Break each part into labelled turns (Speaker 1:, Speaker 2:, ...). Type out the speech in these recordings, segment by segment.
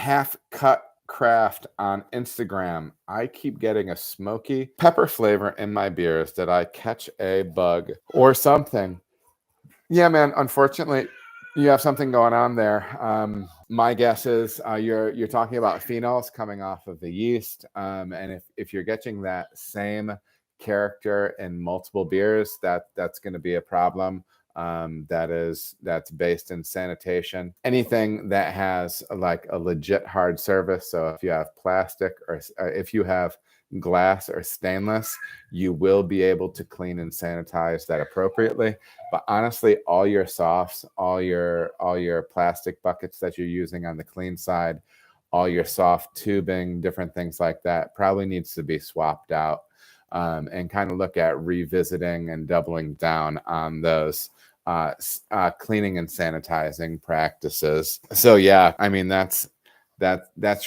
Speaker 1: Half Cut Craft on Instagram. I keep getting a smoky pepper flavor in my beers. Did I catch a bug or something? Yeah, man, unfortunately, you have something going on there. My guess is you're talking about phenols coming off of the yeast, and if you're getting that same character in multiple beers, that's going to be a problem. That's based in sanitation. Anything that has like a legit hard surface. So if you have plastic or if you have glass or stainless, you will be able to clean and sanitize that appropriately. But honestly, all your softs, all your plastic buckets that you're using on the clean side, all your soft tubing, different things like that probably needs to be swapped out, and kind of look at revisiting and doubling down on those cleaning and sanitizing practices. So yeah, I mean that's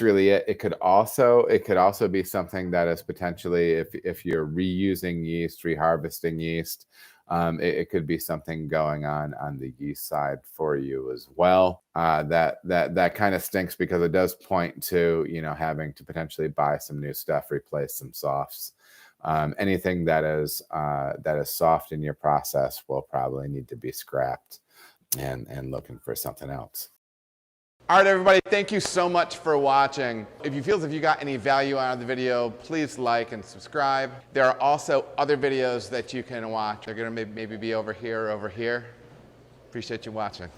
Speaker 1: really it. It could also be something that is potentially, if you're reusing yeast, reharvesting yeast, it could be something going on the yeast side for you as well. That kind of stinks because it does point to, you know, having to potentially buy some new stuff, replace some softs. Anything that is soft in your process will probably need to be scrapped and looking for something else. All right, everybody, thank you so much for watching. If you feel as if you got any value out of the video, please like and subscribe. There are also other videos that you can watch. They're going to maybe be over here or over here. Appreciate you watching.